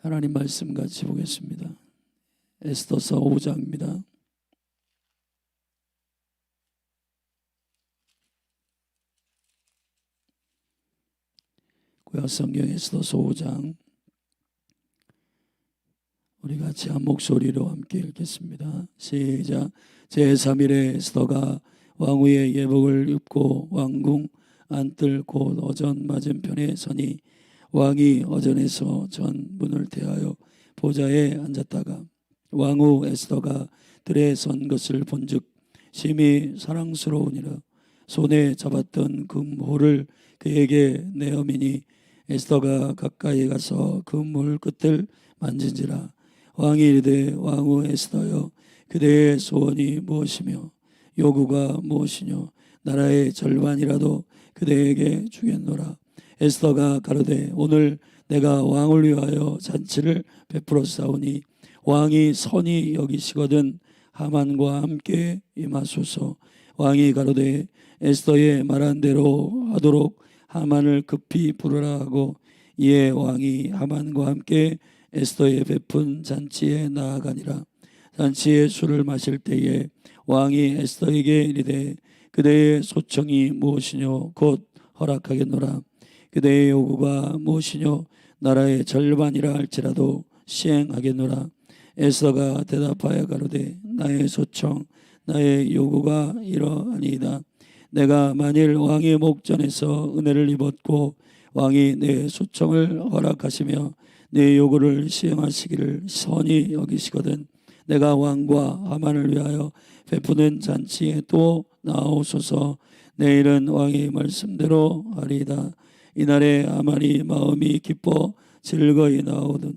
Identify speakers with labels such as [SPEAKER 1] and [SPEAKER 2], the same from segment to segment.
[SPEAKER 1] 하나님 말씀 같이 보겠습니다. 에스더서 5장입니다. 구약성경 에스더서 5장, 우리 같이 한 목소리로 함께 읽겠습니다. 시작. 제3일에 에스더가 왕후의 예복을 입고 왕궁 안뜰 곧 어전 맞은편에 서니 왕이 어전에서 전 문을 대하여 보좌에 앉았다가 왕후 에스더가 들에 선 것을 본즉 심히 사랑스러우니라. 손에 잡았던 금호를 그에게 내어미니 에스더가 가까이 가서 금홀 끝을 만진지라. 왕이 이르되 왕후 에스더여, 그대의 소원이 무엇이며 요구가 무엇이뇨? 나라의 절반이라도 그대에게 주겠노라. 에스더가 가로되 오늘 내가 왕을 위하여 잔치를 베풀었사오니 왕이 선히 여기시거든 하만과 함께 임하소서. 왕이 가로되 에스더의 말한 대로 하도록 하만을 급히 부르라 하고 이에 왕이 하만과 함께 에스더의 베푼 잔치에 나아가니라. 잔치에 술을 마실 때에 왕이 에스더에게 이르되 그대의 소청이 무엇이뇨? 곧 허락하겠노라. 그대의 요구가 무엇이뇨? 나라의 절반이라 할지라도 시행하겠노라. 에스더가 대답하여 가로되 나의 소청 나의 요구가 이러하니이다. 내가 만일 왕의 목전에서 은혜를 입었고 왕이 내 소청을 허락하시며 내 요구를 시행하시기를 선히 여기시거든 내가 왕과 하만을 위하여 베푸는 잔치에 또 나오소서. 내일은 왕의 말씀대로 하리이다. 이날에 하만이 마음이 기뻐 즐거이 나오더니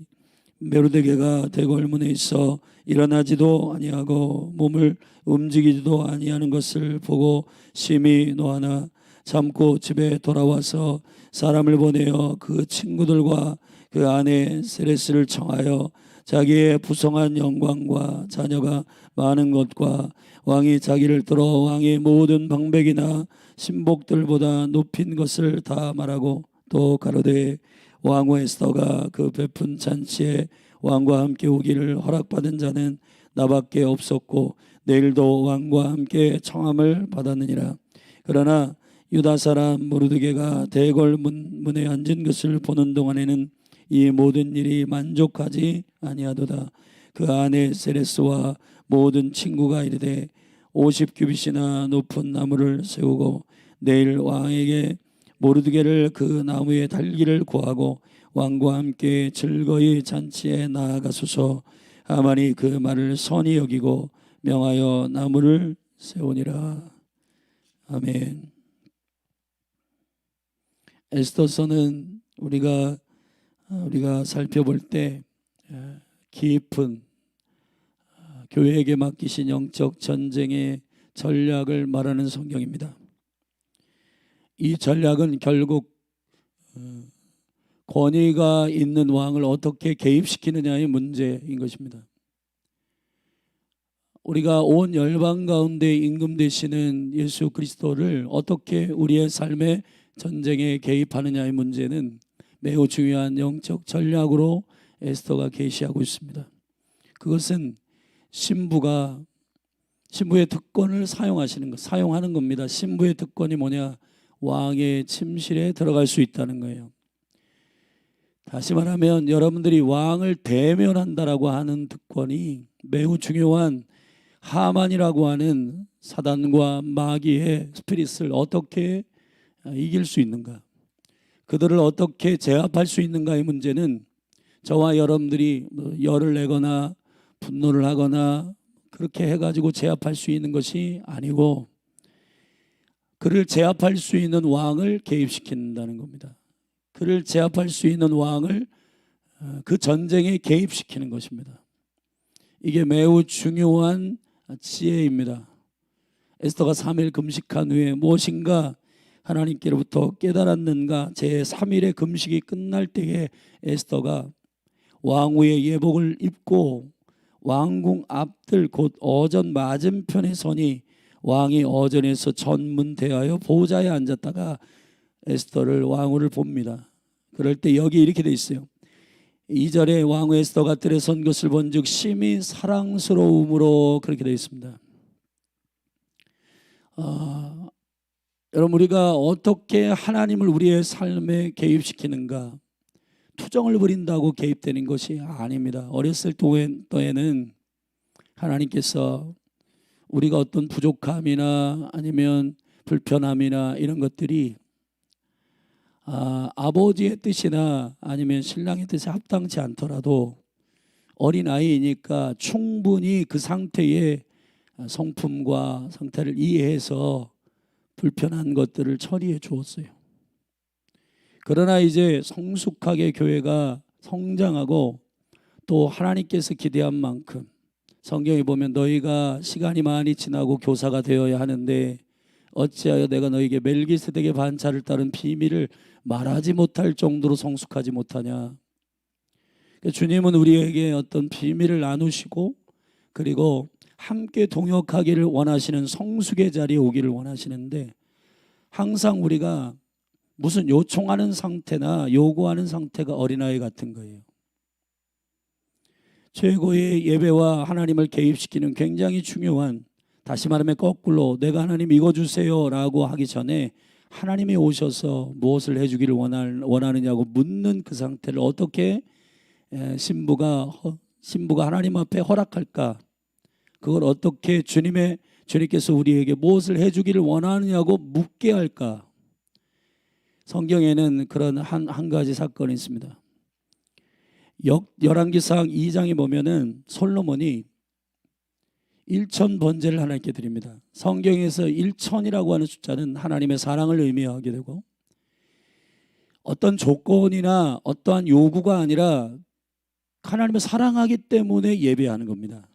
[SPEAKER 1] 메로데게가 대궐문에 있어 일어나지도 아니하고 몸을 움직이지도 아니하는 것을 보고 심히 노하나 참고 집에 돌아와서 사람을 보내어 그 친구들과 그 아내 세레스를 청하여 자기의 부성한 영광과 자녀가 많은 것과 왕이 자기를 들어 왕의 모든 방백이나 신복들보다 높인 것을 다 말하고 또 가로되 왕후 에스더가 그 베푼 잔치에 왕과 함께 오기를 허락받은 자는 나밖에 없었고 내일도 왕과 함께 청함을 받았느니라. 그러나 유다 사람 모르드게가 대궐 문에 앉은 것을 보는 동안에는 이 모든 일이 만족하지 아니하도다. 그 아내 세레스와 모든 친구가 이르되 50규빗이나 높은 나무를 세우고 내일 왕에게 모르드게를 그 나무에 달기를 구하고 왕과 함께 즐거이 잔치에 나아가소서. 하만이 그 말을 선히 여기고 명하여 나무를 세우니라. 아멘. 에스더서는 우리가 살펴볼 때 깊은 교회에게 맡기신 영적 전쟁의 전략을 말하는 성경입니다. 이 전략은 결국 권위가 있는 왕을 어떻게 개입시키느냐의 문제인 것입니다. 우리가 온 열방 가운데 임금 되시는 예수 그리스도를 어떻게 우리의 삶의 전쟁에 개입하느냐의 문제는 매우 중요한 영적 전략으로 에스더가 계시하고 있습니다. 그것은 신부의 특권을 사용하는 겁니다. 신부의 특권이 뭐냐? 왕의 침실에 들어갈 수 있다는 거예요. 다시 말하면 여러분들이 왕을 대면한다라고 하는 특권이 매우 중요한 하만이라고 하는 사단과 마귀의 스피릿을 어떻게 이길 수 있는가, 그들을 어떻게 제압할 수 있는가의 문제는 저와 여러분들이 열을 내거나 분노를 하거나 그렇게 해가지고 제압할 수 있는 것이 아니고 그를 제압할 수 있는 왕을 개입시킨다는 겁니다. 그를 제압할 수 있는 왕을 그 전쟁에 개입시키는 것입니다. 이게 매우 중요한 지혜입니다. 에스더가 3일 금식한 후에 무엇인가 하나님께로부터 깨달았는가. 제3일의 금식이 끝날 때에 에스더가 왕후의 예복을 입고 왕궁 앞들 곧 어전 맞은편에 서니 왕이 어전에서 전문 대하여 보좌에 앉았다가 에스더를 왕후를 봅니다. 그럴 때 여기 이렇게 돼 있어요. 2절에 왕후 에스더가 뜰에 선 것을 본즉 심히 사랑스러움으로 그렇게 되어 있습니다. 여러분, 우리가 어떻게 하나님을 우리의 삶에 개입시키는가? 투정을 부린다고 개입되는 것이 아닙니다. 어렸을 때에는 하나님께서 우리가 어떤 부족함이나 아니면 불편함이나 이런 것들이 아버지의 뜻이나 아니면 신랑의 뜻에 합당치 않더라도 어린아이이니까 충분히 그 상태의 성품과 상태를 이해해서 불편한 것들을 처리해 주었어요. 그러나 이제 성숙하게 교회가 성장하고 또 하나님께서 기대한 만큼 성경에 보면 너희가 시간이 많이 지나고 교사가 되어야 하는데 어찌하여 내가 너희에게 멜기세덱의 반차를 따른 비밀을 말하지 못할 정도로 성숙하지 못하냐. 주님은 우리에게 어떤 비밀을 나누시고 그리고 함께 동역하기를 원하시는 성숙의 자리에 오기를 원하시는데 항상 우리가 무슨 요청하는 상태나 요구하는 상태가 어린아이 같은 거예요. 최고의 예배와 하나님을 개입시키는 굉장히 중요한, 다시 말하면 거꾸로 내가 하나님 이거 주세요 라고 하기 전에 하나님이 오셔서 무엇을 해주기를 원하느냐고 묻는 그 상태를 어떻게 신부가 하나님 앞에 허락할까? 그걸 어떻게 주님께서 우리에게 무엇을 해주기를 원하느냐고 묻게 할까? 성경에는 그런 한 가지 사건이 있습니다. 열왕기상 2장에 보면은 솔로몬이 1천 번제를 하나님께 드립니다. 성경에서 1천이라고 하는 숫자는 하나님의 사랑을 의미하게 되고 어떤 조건이나 어떠한 요구가 아니라 하나님을 사랑하기 때문에 예배하는 겁니다.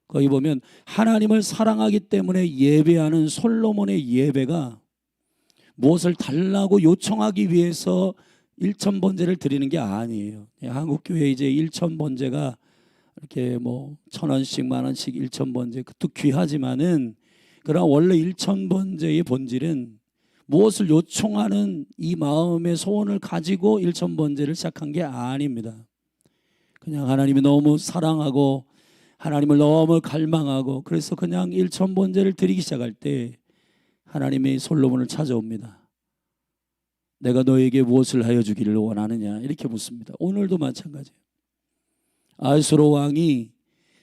[SPEAKER 1] 거기 보면 하나님을 사랑하기 때문에 예배하는 솔로몬의 예배가 무엇을 달라고 요청하기 위해서 1천 번제를 드리는 게 아니에요. 한국교회 이제 1천 번제가 이렇게 뭐 1,000원씩 10,000원씩 1천 번제 그것도 귀하지만은 그러나 원래 1천 번제의 본질은 무엇을 요청하는 이 마음의 소원을 가지고 1천 번제를 시작한 게 아닙니다. 그냥 하나님이 너무 사랑하고 하나님을 너무 갈망하고 그래서 그냥 1천 번제를 드리기 시작할 때 하나님이 솔로몬을 찾아옵니다. 내가 너에게 무엇을 하여 주기를 원하느냐 이렇게 묻습니다. 오늘도 마찬가지예요. 아하수로 왕이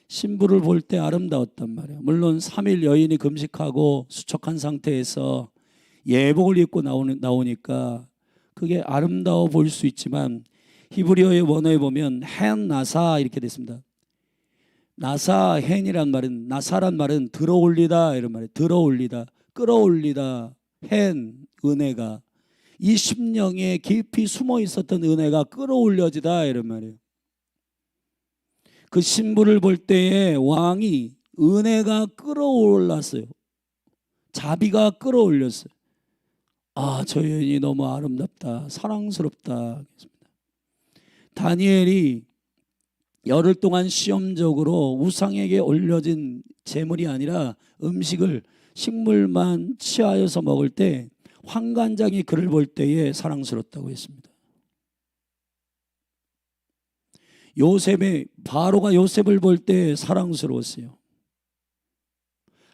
[SPEAKER 1] 신부를 볼 때 아름다웠단 말이에요. 물론 3일 여인이 금식하고 수척한 상태에서 예복을 입고 나오니까 그게 아름다워 보일 수 있지만 히브리어의 원어에 보면 헨 나사 이렇게 됐습니다. 나사 헨이란 말은 나사란 말은 들어올리다 이런 말이에요. 들어올리다, 끌어올리다. 헨 은혜가 이 심령에 깊이 숨어 있었던 은혜가 끌어올려지다 이런 말이에요. 그 신부를 볼 때에 왕이 은혜가 끌어올랐어요. 자비가 끌어올렸어요. 저 여인이 너무 아름답다, 사랑스럽다. 다니엘이 열흘 동안 시험적으로 우상에게 올려진 제물이 아니라 음식을 식물만 취하여서 먹을 때 환관장이 그를 볼 때에 사랑스럽다고 했습니다. 바로가 요셉을 볼 때 사랑스러웠어요.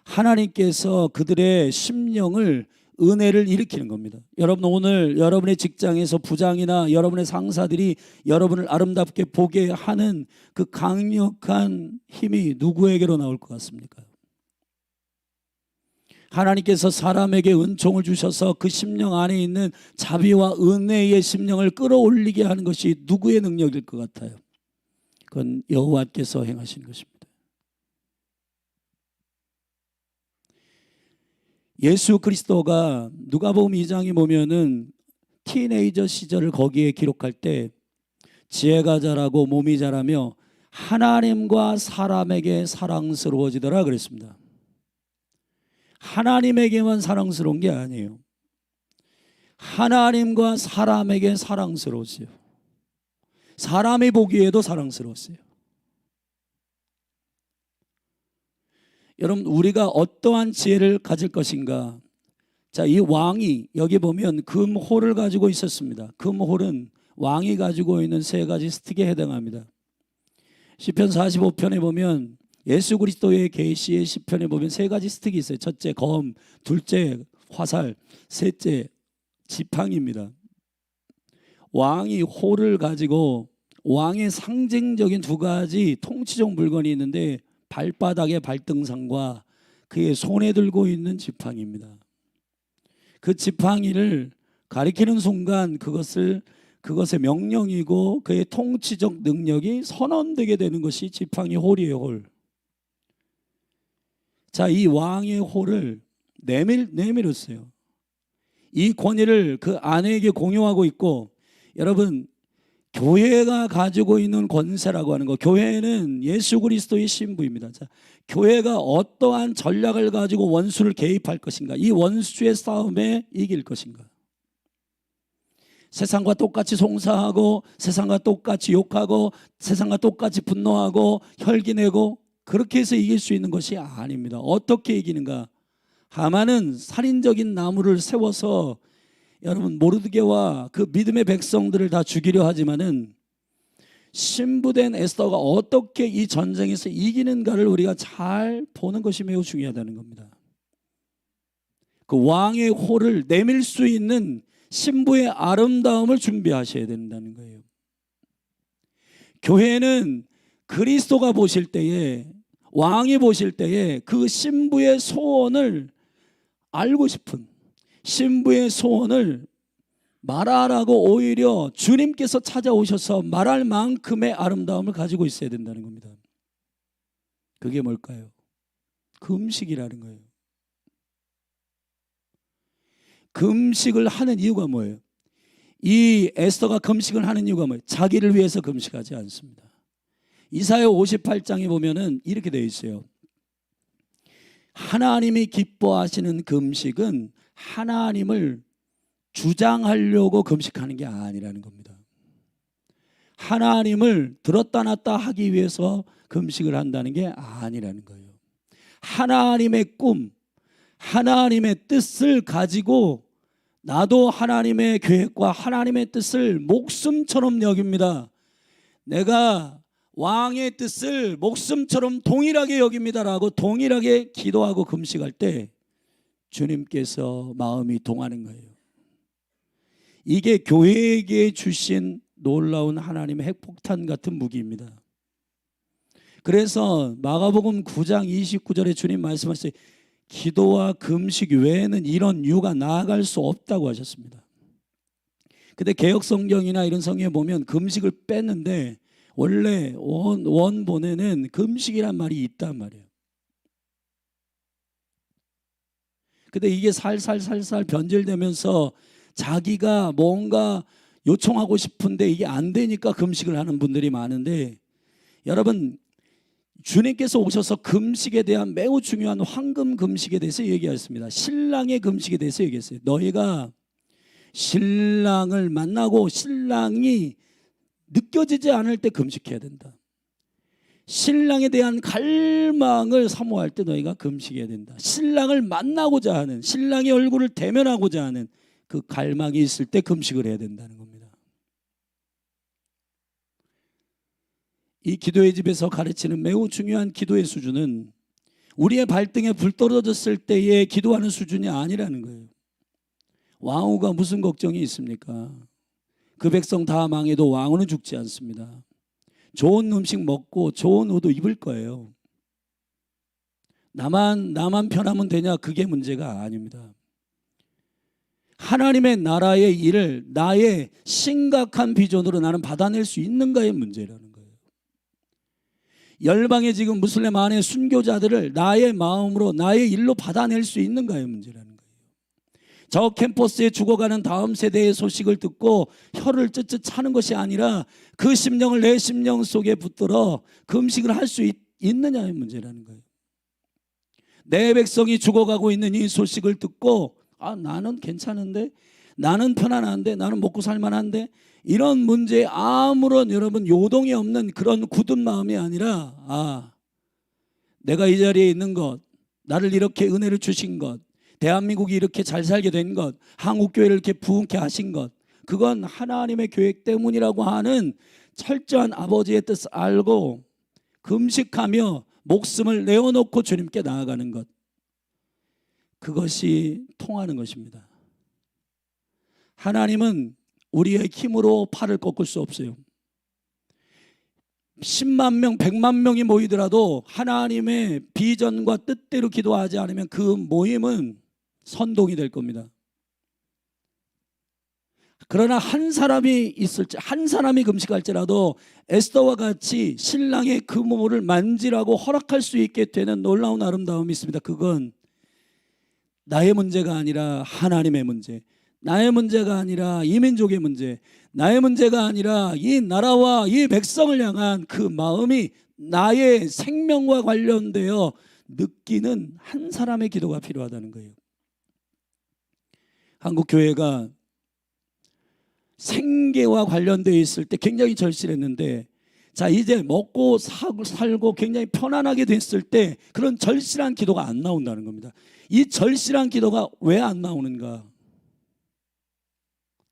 [SPEAKER 1] 하나님께서 그들의 심령을 은혜를 일으키는 겁니다. 여러분 오늘 여러분의 직장에서 부장이나 여러분의 상사들이 여러분을 아름답게 보게 하는 그 강력한 힘이 누구에게로 나올 것 같습니까? 하나님께서 사람에게 은총을 주셔서 그 심령 안에 있는 자비와 은혜의 심령을 끌어올리게 하는 것이 누구의 능력일 것 같아요? 그건 여호와께서 행하신 것입니다. 예수 그리스도가 누가복음 2장에 보면은 티네이저 시절을 거기에 기록할 때 지혜가 자라고 몸이 자라며 하나님과 사람에게 사랑스러워지더라 그랬습니다. 하나님에게만 사랑스러운 게 아니에요. 하나님과 사람에게 사랑스러웠어요. 사람이 보기에도 사랑스러웠어요. 여러분 우리가 어떠한 지혜를 가질 것인가? 자, 이 왕이 여기 보면 금홀을 가지고 있었습니다. 금홀은 왕이 가지고 있는 세 가지 스틱에 해당합니다. 시편 45편에 보면 예수 그리스도의 계시의 시편에 보면 세 가지 스틱이 있어요. 첫째 검, 둘째 화살, 셋째 지팡이입니다. 왕이 호를 가지고 왕의 상징적인 두 가지 통치적 물건이 있는데 발바닥의 발등상과 그의 손에 들고 있는 지팡이입니다. 그 지팡이를 가리키는 순간 그것의 명령이고 그의 통치적 능력이 선언되게 되는 것이 지팡이 홀이에요. 홀. 자, 이 왕의 홀을 내밀었어요. 이 권위를 그 아내에게 공유하고 있고, 여러분 교회가 가지고 있는 권세라고 하는 거, 교회는 예수 그리스도의 신부입니다. 자, 교회가 어떠한 전략을 가지고 원수를 개입할 것인가, 이 원수의 싸움에 이길 것인가. 세상과 똑같이 송사하고 세상과 똑같이 욕하고 세상과 똑같이 분노하고 혈기내고 그렇게 해서 이길 수 있는 것이 아닙니다. 어떻게 이기는가? 하만은 살인적인 나무를 세워서 여러분 모르드게와 그 믿음의 백성들을 다 죽이려 하지만은 신부된 에스더가 어떻게 이 전쟁에서 이기는가를 우리가 잘 보는 것이 매우 중요하다는 겁니다. 그 왕의 호를 내밀 수 있는 신부의 아름다움을 준비하셔야 된다는 거예요. 교회는 그리스도가 보실 때에, 왕이 보실 때에 그 신부의 소원을 알고 싶은, 신부의 소원을 말하라고 오히려 주님께서 찾아오셔서 말할 만큼의 아름다움을 가지고 있어야 된다는 겁니다. 그게 뭘까요? 금식이라는 거예요. 금식을 하는 이유가 뭐예요? 이 에스더가 금식을 하는 이유가 뭐예요? 자기를 위해서 금식하지 않습니다. 이사야 58장에 보면은 이렇게 되어 있어요. 하나님이 기뻐하시는 금식은 하나님을 주장하려고 금식하는 게 아니라는 겁니다. 하나님을 들었다 놨다 하기 위해서 금식을 한다는 게 아니라는 거예요. 하나님의 꿈, 하나님의 뜻을 가지고 나도 하나님의 계획과 하나님의 뜻을 목숨처럼 여깁니다. 내가 왕의 뜻을 목숨처럼 동일하게 여깁니다라고 동일하게 기도하고 금식할 때 주님께서 마음이 동하는 거예요. 이게 교회에게 주신 놀라운 하나님의 핵폭탄 같은 무기입니다. 그래서 마가복음 9장 29절에 주님 말씀하셨어요. 기도와 금식 외에는 이런 유가 나아갈 수 없다고 하셨습니다. 근데 개역성경이나 이런 성경에 보면 금식을 뺐는데 원래 원본에는 금식이란 말이 있단 말이에요. 근데 이게 살살 변질되면서 자기가 뭔가 요청하고 싶은데 이게 안 되니까 금식을 하는 분들이 많은데, 여러분 주님께서 오셔서 금식에 대한 매우 중요한 황금 금식에 대해서 얘기하셨습니다. 신랑의 금식에 대해서 얘기했어요. 너희가 신랑을 만나고 신랑이 느껴지지 않을 때 금식해야 된다. 신랑에 대한 갈망을 사모할 때 너희가 금식해야 된다. 신랑을 만나고자 하는, 신랑의 얼굴을 대면하고자 하는 그 갈망이 있을 때 금식을 해야 된다는 겁니다. 이 기도의 집에서 가르치는 매우 중요한 기도의 수준은 우리의 발등에 불 떨어졌을 때의 기도하는 수준이 아니라는 거예요. 왕후가 무슨 걱정이 있습니까? 그 백성 다 망해도 왕후는 죽지 않습니다. 좋은 음식 먹고 좋은 옷도 입을 거예요. 나만 편하면 되냐? 그게 문제가 아닙니다. 하나님의 나라의 일을 나의 심각한 비전으로 나는 받아낼 수 있는가의 문제라는 거예요. 열방의 지금 무슬림 안에 순교자들을 나의 마음으로 나의 일로 받아낼 수 있는가의 문제라는 거예요. 저 캠퍼스에 죽어가는 다음 세대의 소식을 듣고 혀를 쯧쯧 차는 것이 아니라 그 심령을 내 심령 속에 붙들어 금식을 할 수 있느냐의 문제라는 거예요. 내 백성이 죽어가고 있는 이 소식을 듣고 나는 괜찮은데, 나는 편안한데, 나는 먹고 살만한데, 이런 문제에 아무런 여러분 요동이 없는 그런 굳은 마음이 아니라 내가 이 자리에 있는 것, 나를 이렇게 은혜를 주신 것, 대한민국이 이렇게 잘 살게 된 것, 한국교회를 이렇게 부흥케 하신 것, 그건 하나님의 계획 때문이라고 하는 철저한 아버지의 뜻을 알고 금식하며 목숨을 내어놓고 주님께 나아가는 것, 그것이 통하는 것입니다. 하나님은 우리의 힘으로 팔을 꺾을 수 없어요. 10만 명, 100만 명이 모이더라도 하나님의 비전과 뜻대로 기도하지 않으면 그 모임은 선동이 될 겁니다. 그러나 한 사람이 금식할지라도 에스더와 같이 신랑의 그 몸을 만지라고 허락할 수 있게 되는 놀라운 아름다움이 있습니다. 그건 나의 문제가 아니라 하나님의 문제, 나의 문제가 아니라 이 민족의 문제, 나의 문제가 아니라 이 나라와 이 백성을 향한 그 마음이 나의 생명과 관련되어 느끼는 한 사람의 기도가 필요하다는 거예요. 한국 교회가 생계와 관련되어 있을 때 굉장히 절실했는데, 자 이제 먹고 살고 굉장히 편안하게 됐을 때 그런 절실한 기도가 안 나온다는 겁니다. 이 절실한 기도가 왜 안 나오는가?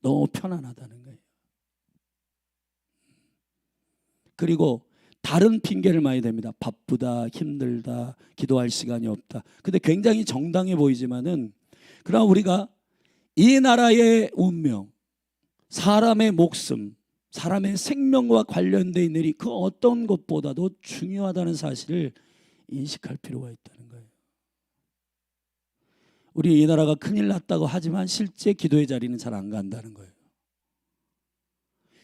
[SPEAKER 1] 너무 편안하다는 거예요. 그리고 다른 핑계를 많이 댑니다. 바쁘다, 힘들다, 기도할 시간이 없다. 근데 굉장히 정당해 보이지만은, 그러나 우리가 이 나라의 운명, 사람의 목숨, 사람의 생명과 관련되어 있는 일이 그 어떤 것보다도 중요하다는 사실을 인식할 필요가 있다는 거예요. 우리 이 나라가 큰일 났다고 하지만 실제 기도의 자리는 잘 안 간다는 거예요.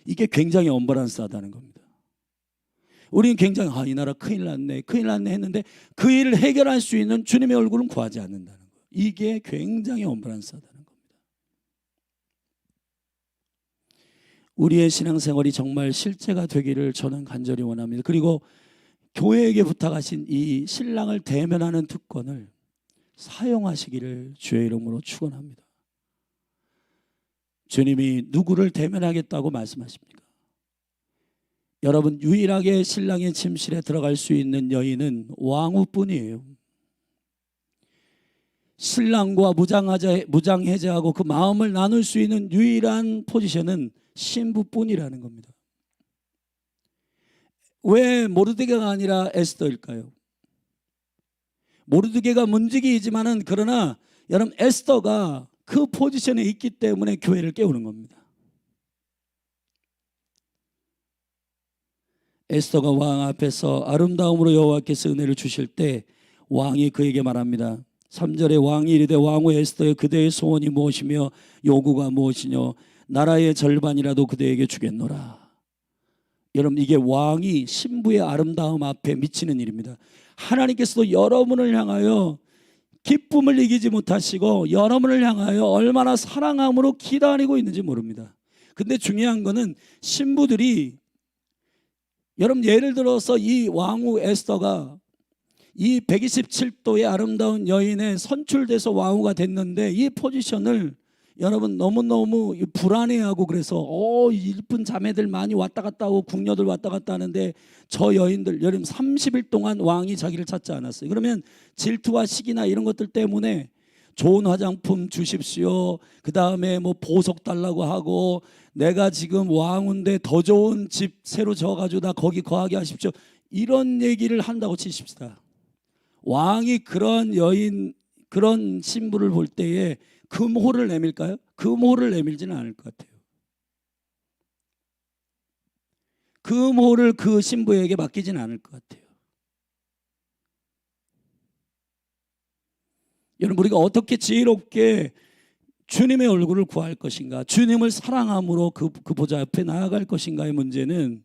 [SPEAKER 1] 이게 굉장히 언밸런스하다는 겁니다. 우리는 굉장히 이 나라 큰일 났네 했는데 그 일을 해결할 수 있는 주님의 얼굴은 구하지 않는다는 거예요. 이게 굉장히 언밸런스하다는 겁니다. 우리의 신앙생활이 정말 실제가 되기를 저는 간절히 원합니다. 그리고 교회에게 부탁하신 이 신랑을 대면하는 특권을 사용하시기를 주의 이름으로 축원합니다. 주님이 누구를 대면하겠다고 말씀하십니까? 여러분, 유일하게 신랑의 침실에 들어갈 수 있는 여인은 왕후뿐이에요. 신랑과 무장해제하고 그 마음을 나눌 수 있는 유일한 포지션은 신부뿐이라는 겁니다. 왜 모르드게가 아니라 에스더일까요? 모르드게가 문지기이지만은 그러나 여러분, 에스더가 그 포지션에 있기 때문에 교회를 깨우는 겁니다. 에스더가 왕 앞에서 아름다움으로 여호와께서 은혜를 주실 때 왕이 그에게 말합니다. 3절에 왕이 이르되 왕후 에스더의 그대의 소원이 무엇이며 요구가 무엇이뇨? 나라의 절반이라도 그대에게 주겠노라. 여러분, 이게 왕이 신부의 아름다움 앞에 미치는 일입니다. 하나님께서도 여러분을 향하여 기쁨을 이기지 못하시고 여러분을 향하여 얼마나 사랑함으로 기다리고 있는지 모릅니다. 근데 중요한 거는 신부들이, 여러분 예를 들어서 이 왕후 에스더가 이 127도의 아름다운 여인에 선출돼서 왕후가 됐는데 이 포지션을 여러분 너무너무 불안해하고, 그래서 이쁜 자매들 많이 왔다 갔다 하고 궁녀들 왔다 갔다 하는데 저 여인들 여러분 30일 동안 왕이 자기를 찾지 않았어요. 그러면 질투와 시기나 이런 것들 때문에 좋은 화장품 주십시오, 그 다음에 뭐 보석 달라고 하고, 내가 지금 왕인데 더 좋은 집 새로 져가지고 나 거기 거하게 하십시오, 이런 얘기를 한다고 치십시다. 왕이 그런 여인, 그런 신부를 볼 때에 금호를 내밀까요? 금호를 내밀지는 않을 것 같아요. 금호를 그 신부에게 맡기지는 않을 것 같아요. 여러분, 우리가 어떻게 지혜롭게 주님의 얼굴을 구할 것인가, 주님을 사랑함으로 그 보좌 앞에 나아갈 것인가의 문제는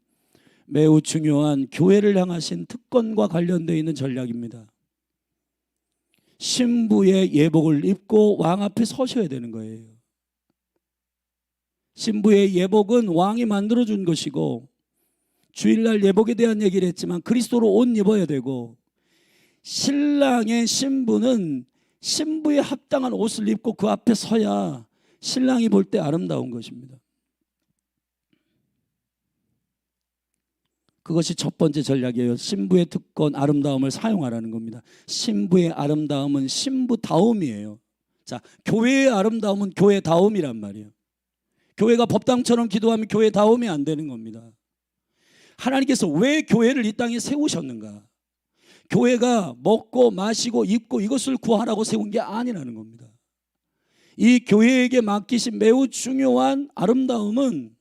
[SPEAKER 1] 매우 중요한 교회를 향하신 특권과 관련되어 있는 전략입니다. 신부의 예복을 입고 왕 앞에 서셔야 되는 거예요. 신부의 예복은 왕이 만들어준 것이고, 주일날 예복에 대한 얘기를 했지만 그리스도로 옷 입어야 되고, 신랑의 신부는 신부에 합당한 옷을 입고 그 앞에 서야 신랑이 볼 때 아름다운 것입니다. 그것이 첫 번째 전략이에요. 신부의 특권, 아름다움을 사용하라는 겁니다. 신부의 아름다움은 신부다움이에요. 자, 교회의 아름다움은 교회다움이란 말이에요. 교회가 법당처럼 기도하면 교회다움이 안 되는 겁니다. 하나님께서 왜 교회를 이 땅에 세우셨는가? 교회가 먹고 마시고 입고 이것을 구하라고 세운 게 아니라는 겁니다. 이 교회에게 맡기신 매우 중요한 아름다움은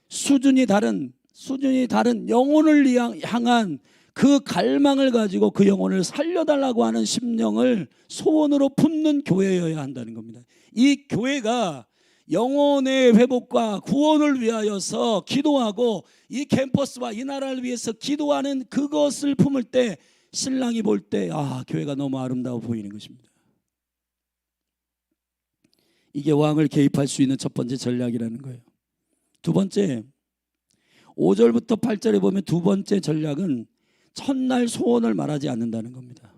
[SPEAKER 1] 수준이 다른 영혼을 향한 그 갈망을 가지고 그 영혼을 살려달라고 하는 심령을 소원으로 품는 교회여야 한다는 겁니다. 이 교회가 영혼의 회복과 구원을 위하여서 기도하고 이 캠퍼스와 이 나라를 위해서 기도하는 그것을 품을 때 신랑이 볼 때 교회가 너무 아름다워 보이는 것입니다. 이게 왕을 개입할 수 있는 첫 번째 전략이라는 거예요. 두 번째, 5절부터 8절에 보면 두 번째 전략은 첫날 소원을 말하지 않는다는 겁니다.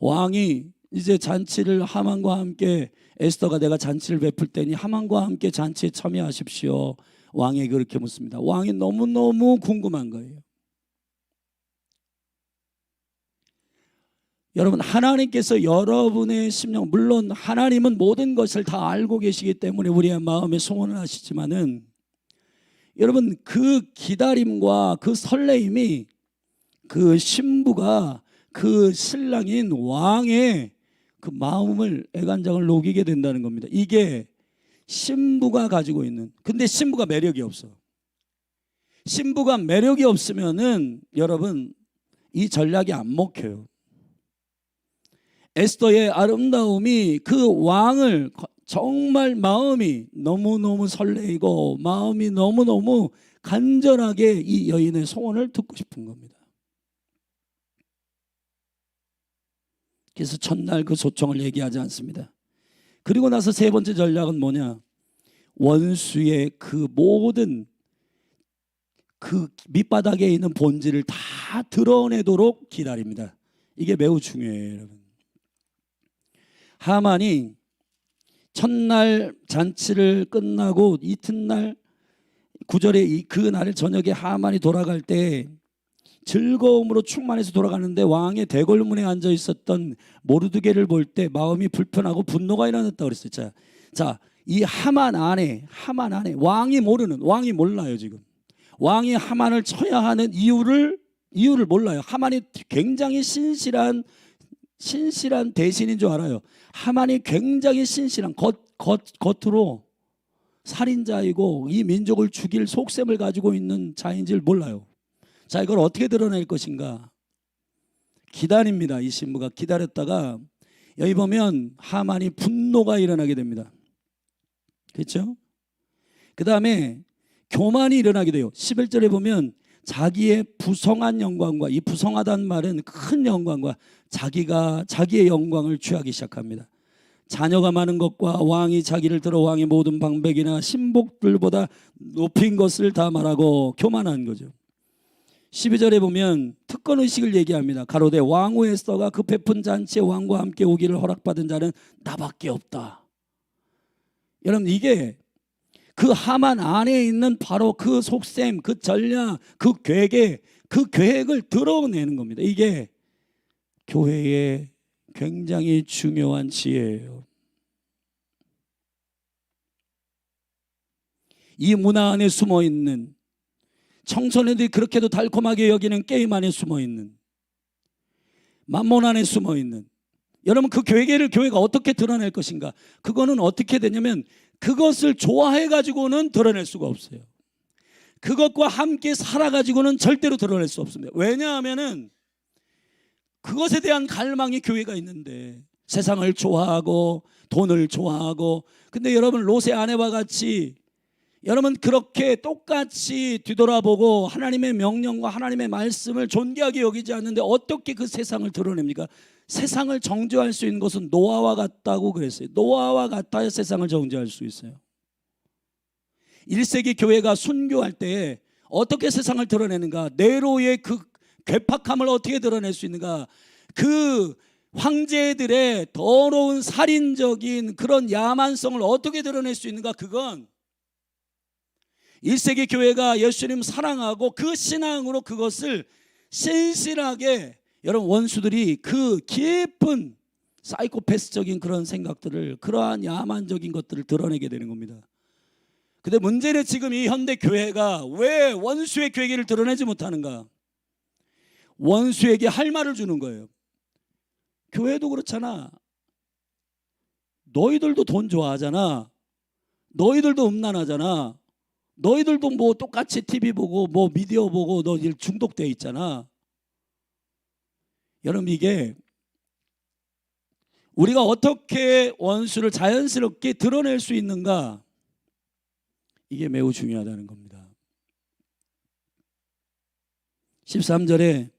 [SPEAKER 1] 왕이 이제 잔치를 하만과 함께, 에스더가 내가 잔치를 베풀 때니 하만과 함께 잔치에 참여하십시오. 왕에게 그렇게 묻습니다. 왕이 너무너무 궁금한 거예요. 여러분, 하나님께서 여러분의 심령, 물론 하나님은 모든 것을 다 알고 계시기 때문에 우리의 마음에 소원을 하시지만은, 여러분, 그 기다림과 그 설레임이 그 신부가 그 신랑인 왕의 그 마음을, 애간장을 녹이게 된다는 겁니다. 이게 신부가 가지고 있는, 근데 신부가 매력이 없어. 신부가 매력이 없으면은 여러분 이 전략이 안 먹혀요. 에스더의 아름다움이 그 왕을 정말 마음이 너무너무 설레이고 마음이 너무너무 간절하게 이 여인의 소원을 듣고 싶은 겁니다. 그래서 첫날 그 소청을 얘기하지 않습니다. 그리고 나서 세 번째 전략은 뭐냐? 원수의 그 모든 그 밑바닥에 있는 본질을 다 드러내도록 기다립니다. 이게 매우 중요해요, 여러분. 하만이 첫날 잔치를 끝나고 이튿날 9절에 그 날 저녁에 하만이 돌아갈 때 즐거움으로 충만해서 돌아가는데 왕의 대궐문에 앉아 있었던 모르드게를 볼 때 마음이 불편하고 분노가 일어났다고 그랬어요. 자, 이 하만 안에 왕이 몰라요. 지금 왕이 하만을 쳐야 하는 이유를 몰라요. 하만이 굉장히 신실한 대신인 줄 알아요. 하만이 굉장히 신실한, 겉으로 살인자이고 이 민족을 죽일 속셈을 가지고 있는 자인 줄 몰라요. 자, 이걸 어떻게 드러낼 것인가? 기다립니다. 이 신부가 기다렸다가 여기 보면 하만이 분노가 일어나게 됩니다. 그렇죠? 그 다음에 교만이 일어나게 돼요. 11절에 보면 자기의 부성한 영광과, 이 부성하다는 말은 큰 영광과 자기의 영광을 취하기 시작합니다. 자녀가 많은 것과 왕이 자기를 들어 왕의 모든 방백이나 신복들보다 높인 것을 다 말하고 교만한 거죠. 12절에 보면 특권의식을 얘기합니다. 가로되 왕후 에스더가 그 베푼 잔치에 왕과 함께 오기를 허락받은 자는 나밖에 없다. 여러분, 이게 그 하만 안에 있는 바로 그 속셈, 그 전략, 그 계획을 드러내는 겁니다. 이게 교회의 굉장히 중요한 지혜예요. 이 문화 안에 숨어있는, 청소년들이 그렇게도 달콤하게 여기는 게임 안에 숨어있는, 만몬 안에 숨어있는, 여러분 그 계획을 교회가 어떻게 드러낼 것인가? 그거는 어떻게 되냐면 그것을 좋아해가지고는 드러낼 수가 없어요. 그것과 함께 살아가지고는 절대로 드러낼 수 없습니다. 왜냐하면은 그것에 대한 갈망이 교회가 있는데, 세상을 좋아하고 돈을 좋아하고, 근데 여러분 롯의 아내와 같이 여러분 그렇게 똑같이 뒤돌아보고 하나님의 명령과 하나님의 말씀을 존귀하게 여기지 않는데 어떻게 그 세상을 드러냅니까? 세상을 정죄할 수 있는 것은 노아와 같다고 그랬어요. 노아와 같아야 세상을 정죄할 수 있어요. 1세기 교회가 순교할 때 어떻게 세상을 드러내는가? 네로의 그 괴팍함을 어떻게 드러낼 수 있는가? 그 황제들의 더러운 살인적인 그런 야만성을 어떻게 드러낼 수 있는가? 그건 1세기 교회가 예수님 사랑하고 그 신앙으로 그것을 신실하게, 여러분 원수들이 그 깊은 사이코패스적인 그런 생각들을, 그러한 야만적인 것들을 드러내게 되는 겁니다. 근데 문제는 지금 이 현대 교회가 왜 원수의 괴계를 드러내지 못하는가? 원수에게 할 말을 주는 거예요. 교회도 그렇잖아. 너희들도 돈 좋아하잖아. 너희들도 음란하잖아. 너희들도 뭐 똑같이 TV 보고 뭐 미디어 보고 너희들 중독돼 있잖아. 여러분, 이게 우리가 어떻게 원수를 자연스럽게 드러낼 수 있는가, 이게 매우 중요하다는 겁니다. 13절에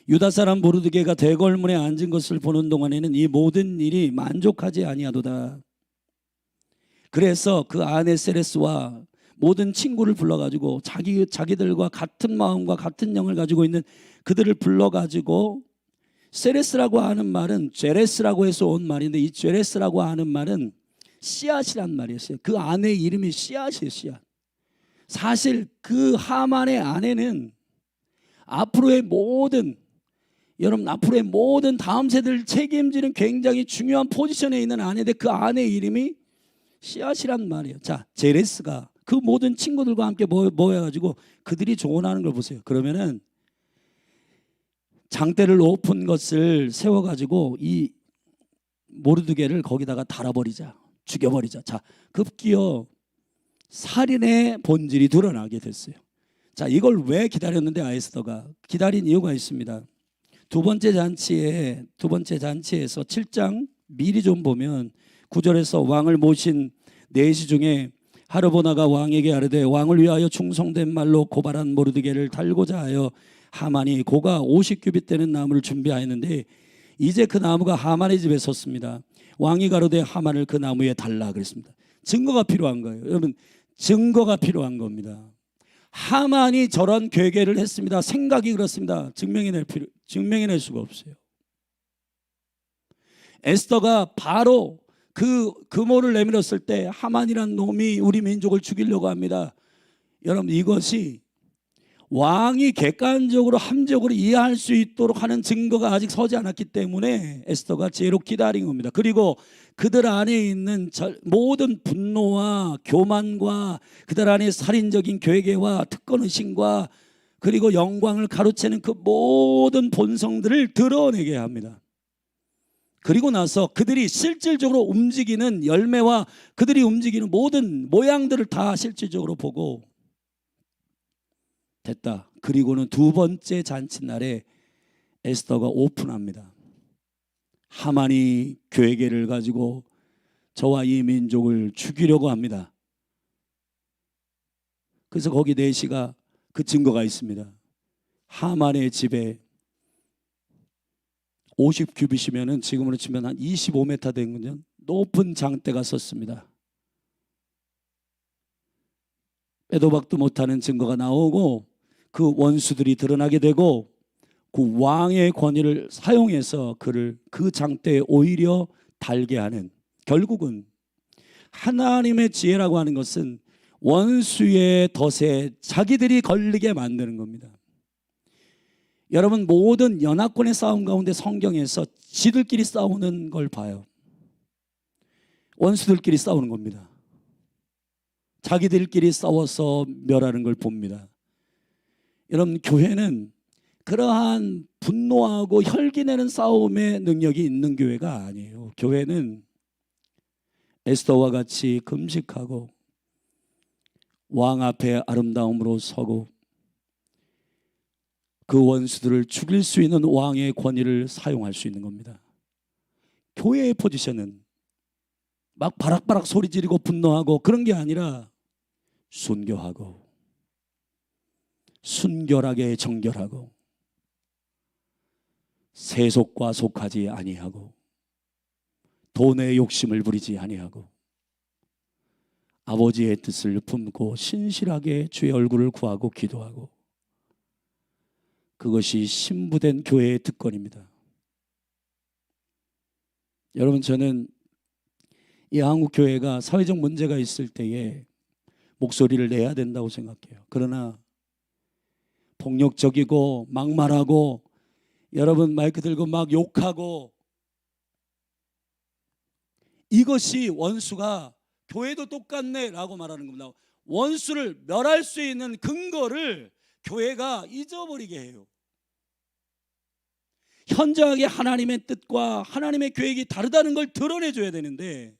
[SPEAKER 1] 유다 사람 모르드게가 대궐문에 앉은 것을 보는 동안에는 이 모든 일이 만족하지 아니하도다. 그래서 그 아내 세레스와 모든 친구를 불러가지고 자기들과 같은 마음과 같은 영을 가지고 있는 그들을 불러가지고, 세레스라고 하는 말은 제레스라고 해서 온 말인데, 이 제레스라고 하는 말은 씨앗이란 말이었어요. 그 아내의 이름이 씨앗이에요. 씨앗. 사실 그 하만의 아내는 앞으로의 모든 다음 세대를 책임지는 굉장히 중요한 포지션에 있는 아내인데, 그 아내의 이름이 씨앗이란 말이에요. 자, 제레스가 그 모든 친구들과 함께 모여가지고 그들이 조언하는 걸 보세요. 그러면은 장대를 높은 것을 세워가지고 이 모르드게를 거기다가 달아버리자, 죽여버리자. 자, 급기어 살인의 본질이 드러나게 됐어요. 자, 이걸 왜 기다렸는데 에스더가 기다린 이유가 있습니다. 두 번째 잔치에서 7장 미리 좀 보면 9절에서 왕을 모신 내시 중에 하르보나가 왕에게 아뢰되 왕을 위하여 충성된 말로 고발한 모르드게를 달고자 하여 하만이 고가 50규빗 되는 나무를 준비하였는데, 이제 그 나무가 하만의 집에 섰습니다. 왕이 가로되 하만을 그 나무에 달라 그랬습니다. 증거가 필요한 거예요. 여러분, 증거가 필요한 겁니다. 하만이 저런 괴계를 했습니다. 생각이 그렇습니다. 증명해낼 수가 없어요. 에스더가 바로 그 금호를 내밀었을 때 하만이란 놈이 우리 민족을 죽이려고 합니다. 여러분, 이것이 왕이 객관적으로 함적으로 이해할 수 있도록 하는 증거가 아직 서지 않았기 때문에 에스더가 지혜로 기다린 겁니다. 그리고 그들 안에 있는 모든 분노와 교만과 그들 안에 살인적인 괴계와 특권의식과 그리고 영광을 가로채는 그 모든 본성들을 드러내게 합니다. 그리고 나서 그들이 실질적으로 움직이는 열매와 그들이 움직이는 모든 모양들을 다 실질적으로 보고 됐다. 그리고는 두 번째 잔칫날에 에스더가 오픈합니다. 하만이 괴계를 가지고 저와 이 민족을 죽이려고 합니다. 그래서 거기 내시가 그 증거가 있습니다. 하만의 집에 50규빗이면은 지금으로 치면 한 25m 되거든요. 높은 장대가 섰습니다. 빼도 박도 못하는 증거가 나오고 그 원수들이 드러나게 되고, 그 왕의 권위를 사용해서 그를 그 장대에 오히려 달게 하는, 결국은 하나님의 지혜라고 하는 것은 원수의 덫에 자기들이 걸리게 만드는 겁니다. 여러분, 모든 연합군의 싸움 가운데 성경에서 지들끼리 싸우는 걸 봐요. 원수들끼리 싸우는 겁니다. 자기들끼리 싸워서 멸하는 걸 봅니다. 여러분, 교회는 그러한 분노하고 혈기내는 싸움의 능력이 있는 교회가 아니에요. 교회는 에스더와 같이 금식하고 왕 앞에 아름다움으로 서고 그 원수들을 죽일 수 있는 왕의 권위를 사용할 수 있는 겁니다. 교회의 포지션은 막 바락바락 소리 지르고 분노하고 그런 게 아니라 순교하고 순결하게 정결하고 세속과 속하지 아니하고 돈의 욕심을 부리지 아니하고 아버지의 뜻을 품고 신실하게 주의 얼굴을 구하고 기도하고, 그것이 신부된 교회의 특권입니다. 여러분, 저는 이 한국 교회가 사회적 문제가 있을 때에 목소리를 내야 된다고 생각해요. 그러나 폭력적이고 막말하고 여러분 마이크 들고 막 욕하고 이것이 원수가 교회도 똑같네 라고 말하는 겁니다. 원수를 멸할 수 있는 근거를 교회가 잊어버리게 해요. 현저하게 하나님의 뜻과 하나님의 계획이 다르다는 걸 드러내줘야 되는데,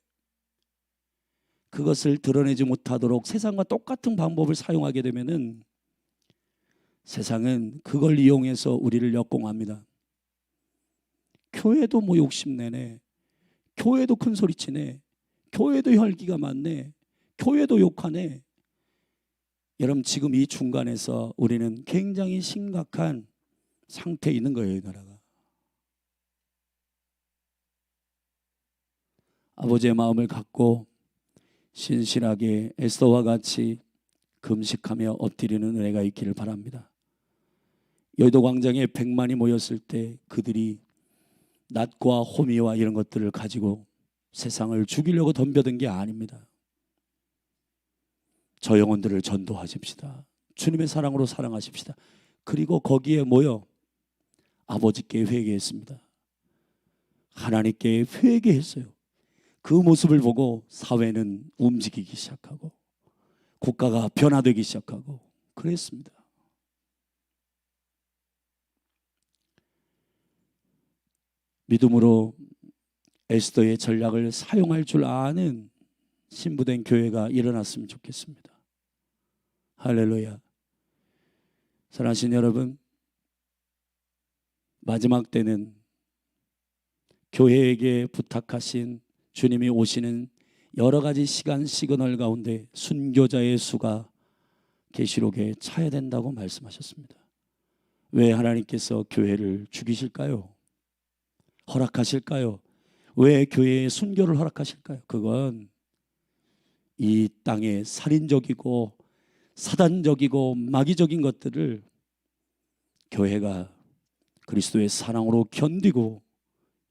[SPEAKER 1] 그것을 드러내지 못하도록 세상과 똑같은 방법을 사용하게 되면은 세상은 그걸 이용해서 우리를 역공합니다. 교회도 뭐 욕심내네, 교회도 큰 소리치네, 교회도 혈기가 많네, 교회도 욕하네. 여러분, 지금 이 중간에서 우리는 굉장히 심각한 상태에 있는 거예요. 이 나라가. 아버지의 마음을 갖고 신실하게 에스더와 같이 금식하며 엎드리는 은혜가 있기를 바랍니다. 여의도 광장에 100만이 모였을 때 그들이 낫과 호미와 이런 것들을 가지고 세상을 죽이려고 덤벼든 게 아닙니다. 저 영혼들을 전도하십시다. 주님의 사랑으로 사랑하십시다. 그리고 거기에 모여 아버지께 회개했습니다. 하나님께 회개했어요. 그 모습을 보고 사회는 움직이기 시작하고 국가가 변화되기 시작하고 그랬습니다. 믿음으로 에스더의 전략을 사용할 줄 아는 신부된 교회가 일어났으면 좋겠습니다. 할렐루야. 사랑하신 여러분, 마지막 때는 교회에게 부탁하신 주님이 오시는 여러 가지 시간 시그널 가운데 순교자의 수가 계시록에 차야 된다고 말씀하셨습니다. 왜 하나님께서 교회를 죽이실까요? 허락하실까요? 왜 교회에 순교를 허락하실까요? 그건 이 땅의 살인적이고 사단적이고 마귀적인 것들을 교회가 그리스도의 사랑으로 견디고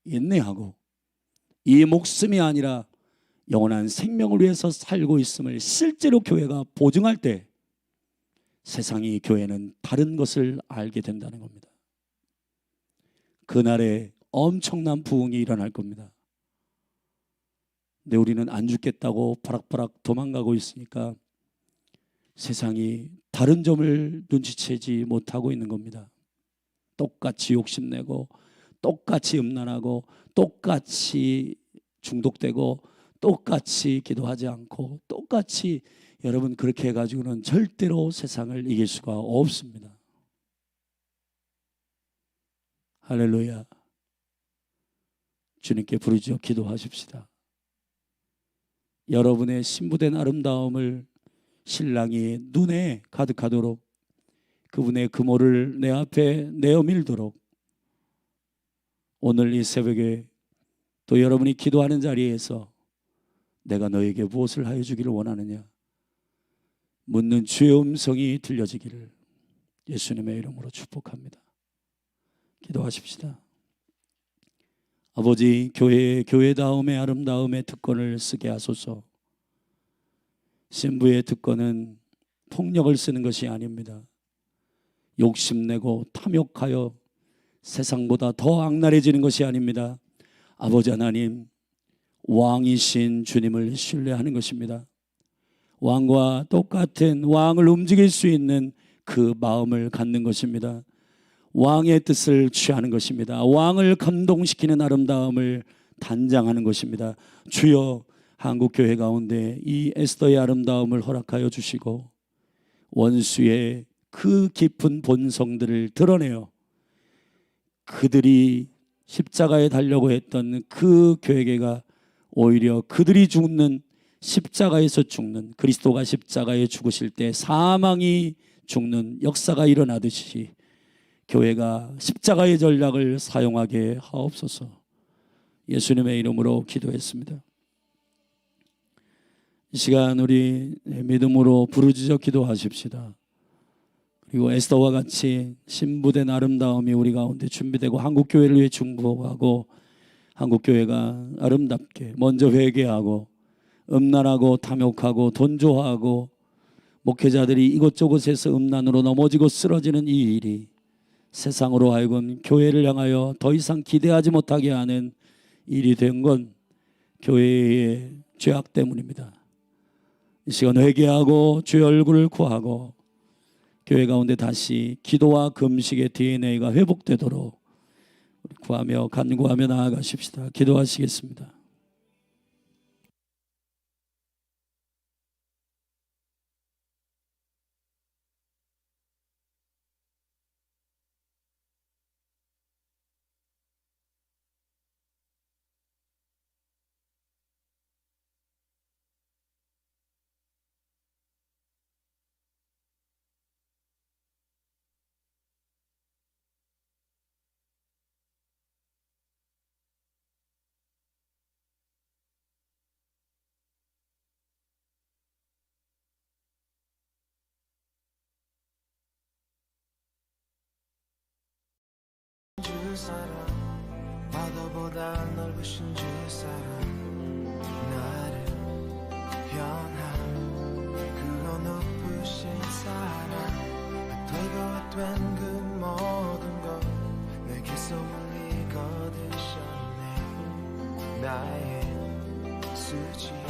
[SPEAKER 1] 인내하고 이 목숨이 아니라 영원한 생명을 위해서 살고 있음을 실제로 교회가 보증할 때 세상이 교회는 다른 것을 알게 된다는 겁니다. 그날에 엄청난 부흥이 일어날 겁니다. 근데 우리는 안 죽겠다고 바락바락 도망가고 있으니까 세상이 다른 점을 눈치채지 못하고 있는 겁니다. 똑같이 욕심내고 똑같이 음란하고 똑같이 중독되고 똑같이 기도하지 않고 똑같이, 여러분 그렇게 해가지고는 절대로 세상을 이길 수가 없습니다. 할렐루야. 주님께 부르짖어 기도하십시다. 여러분의 신부된 아름다움을 신랑이 눈에 가득하도록 그분의 금호를 내 앞에 내어 밀도록 오늘 이 새벽에 또 여러분이 기도하는 자리에서 내가 너에게 무엇을 하여 주기를 원하느냐 묻는 주의 음성이 들려지기를 예수님의 이름으로 축복합니다. 기도하십시다. 아버지, 교회다움의 아름다움의 특권을 쓰게 하소서. 신부의 특권은 폭력을 쓰는 것이 아닙니다. 욕심내고 탐욕하여 세상보다 더 악랄해지는 것이 아닙니다. 아버지 하나님, 왕이신 주님을 신뢰하는 것입니다. 왕과 똑같은 왕을 움직일 수 있는 그 마음을 갖는 것입니다. 왕의 뜻을 취하는 것입니다. 왕을 감동시키는 아름다움을 단장하는 것입니다. 주여, 한국교회 가운데 이 에스더의 아름다움을 허락하여 주시고 원수의 그 깊은 본성들을 드러내어 그들이 십자가에 달려고 했던 그 교회가 오히려 그들이 죽는, 십자가에서 죽는, 그리스도가 십자가에 죽으실 때 사망이 죽는 역사가 일어나듯이 교회가 십자가의 전략을 사용하게 하옵소서. 예수님의 이름으로 기도했습니다. 이 시간 우리 믿음으로 부르짖어 기도하십시다. 그리고 에스더와 같이 신부된 아름다움이 우리 가운데 준비되고 한국교회를 위해 중보하고 한국교회가 아름답게 먼저 회개하고 음란하고 탐욕하고 돈조하고 목회자들이 이곳저곳에서 음란으로 넘어지고 쓰러지는 이 일이 세상으로 하여금 교회를 향하여 더 이상 기대하지 못하게 하는 일이 된 건 교회의 죄악 때문입니다. 이 시간 회개하고 주의 얼굴을 구하고 교회 가운데 다시 기도와 금식의 DNA가 회복되도록 구하며 간구하며 나아가십시다. 기도하시겠습니다.
[SPEAKER 2] 주사랑 바다보다 넓으신 주사랑 나를 변한 그거 높으신 사랑 되고 된 그 모든 것 내게 소문이 거두셨네 나의 수지